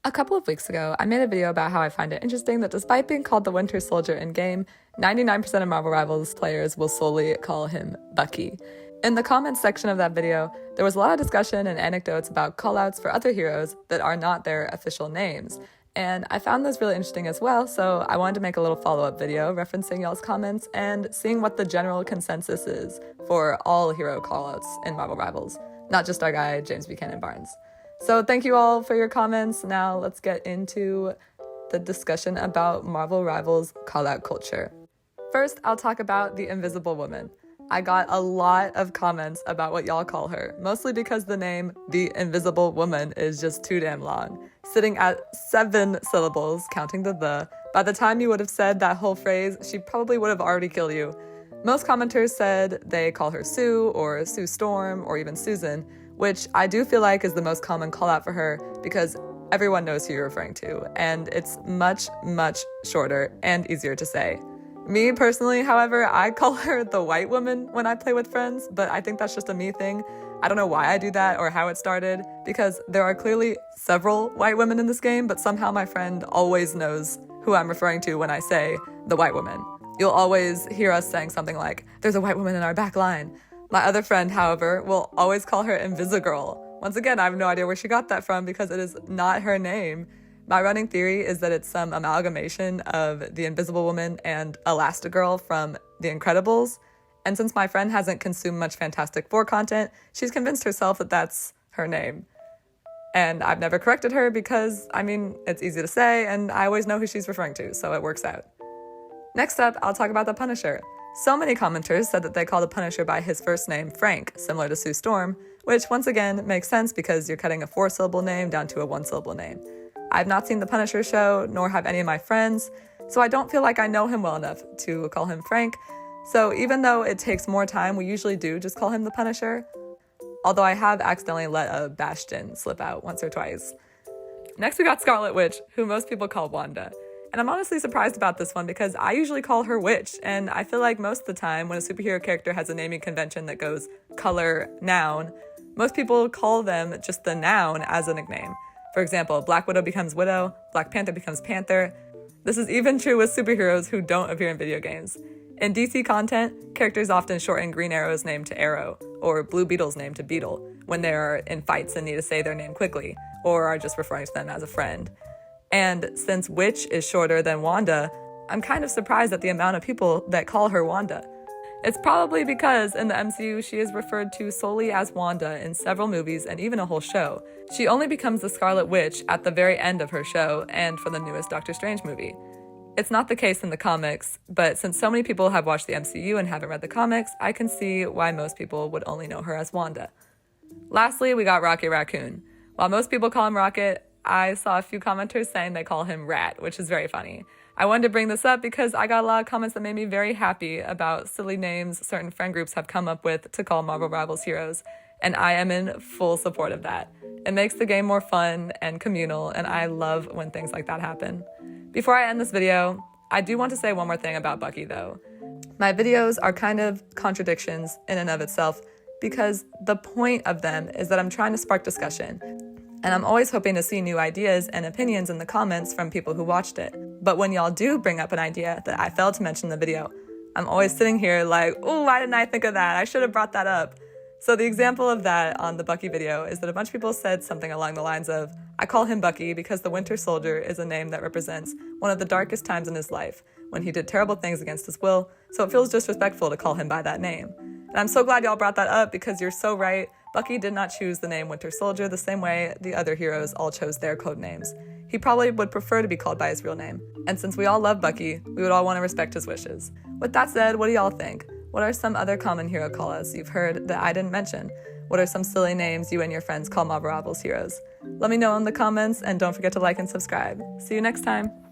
A couple of weeks ago, I made a video about how I find it interesting that despite being called the Winter Soldier in-game, 99% of Marvel Rivals players will solely call him Bucky. In the comments section of that video, there was a lot of discussion and anecdotes about callouts for other heroes that are not their official names. And I found this really interesting as well, so I wanted to make a little follow-up video referencing y'all's comments and seeing what the general consensus is for all hero callouts in Marvel Rivals, not just our guy, James Buchanan Barnes. So thank you all for your comments. Now let's get into the discussion about Marvel Rivals callout culture. First, I'll talk about the Invisible Woman. I got a lot of comments about what y'all call her, mostly because the name The Invisible Woman is just too damn long, sitting at 7 syllables, counting the. By the time you would have said that whole phrase, she probably would have already killed you. Most commenters said they call her Sue, or Sue Storm, or even Susan, which I do feel like is the most common call out for her because everyone knows who you're referring to, and it's much, much shorter and easier to say. Me personally, however, I call her the White Woman when I play with friends, but I think that's just a me thing. I don't know why I do that or how it started, because there are clearly several white women in this game, but somehow my friend always knows who I'm referring to when I say the White Woman. You'll always hear us saying something like, "There's a white woman in our back line." My other friend, however, will always call her Invisigirl. Once again, I have no idea where she got that from because it is not her name. My running theory is that it's some amalgamation of the Invisible Woman and Elastigirl from The Incredibles. And since my friend hasn't consumed much Fantastic Four content, she's convinced herself that that's her name. And I've never corrected her because, it's easy to say and I always know who she's referring to, so it works out. Next up, I'll talk about the Punisher. So many commenters said that they call the Punisher by his first name, Frank, similar to Sue Storm, which once again makes sense because you're cutting a 4-syllable name down to a 1-syllable name. I've not seen the Punisher show, nor have any of my friends, so I don't feel like I know him well enough to call him Frank. So even though it takes more time, we usually do just call him the Punisher, although I have accidentally let a Bastion slip out once or twice. Next we got Scarlet Witch, who most people call Wanda. And I'm honestly surprised about this one because I usually call her Witch, and I feel like most of the time when a superhero character has a naming convention that goes color, noun, most people call them just the noun as a nickname. For example, Black Widow becomes Widow, Black Panther becomes Panther. This is even true with superheroes who don't appear in video games. In DC content, characters often shorten Green Arrow's name to Arrow, or Blue Beetle's name to Beetle, when they are in fights and need to say their name quickly, or are just referring to them as a friend. And since Witch is shorter than Wanda, I'm kind of surprised at the amount of people that call her Wanda. It's probably because in the MCU she is referred to solely as Wanda in several movies and even a whole show. She only becomes the Scarlet Witch at the very end of her show and for the newest Doctor Strange movie. It's not the case in the comics, but since so many people have watched the MCU and haven't read the comics, I can see why most people would only know her as Wanda. Lastly, we got Rocket Raccoon. While most people call him Rocket, I saw a few commenters saying they call him Rat, which is very funny. I wanted to bring this up because I got a lot of comments that made me very happy about silly names certain friend groups have come up with to call Marvel Rivals heroes, and I am in full support of that. It makes the game more fun and communal, and I love when things like that happen. Before I end this video, I do want to say one more thing about Bucky though. My videos are kind of contradictions in and of itself because the point of them is that I'm trying to spark discussion. And I'm always hoping to see new ideas and opinions in the comments from people who watched it. But when y'all do bring up an idea that I failed to mention in the video, I'm always sitting here like, oh, why didn't I think of that? I should have brought that up. So the example of that on the Bucky video is that a bunch of people said something along the lines of, I call him Bucky because the Winter Soldier is a name that represents one of the darkest times in his life, when he did terrible things against his will, so it feels disrespectful to call him by that name. And I'm so glad y'all brought that up because you're so right. Bucky did not choose the name Winter Soldier the same way the other heroes all chose their code names. He probably would prefer to be called by his real name. And since we all love Bucky, we would all want to respect his wishes. With that said, what do y'all think? What are some other common hero callouts you've heard that I didn't mention? What are some silly names you and your friends call Marvel Rivals heroes? Let me know in the comments and don't forget to like and subscribe. See you next time.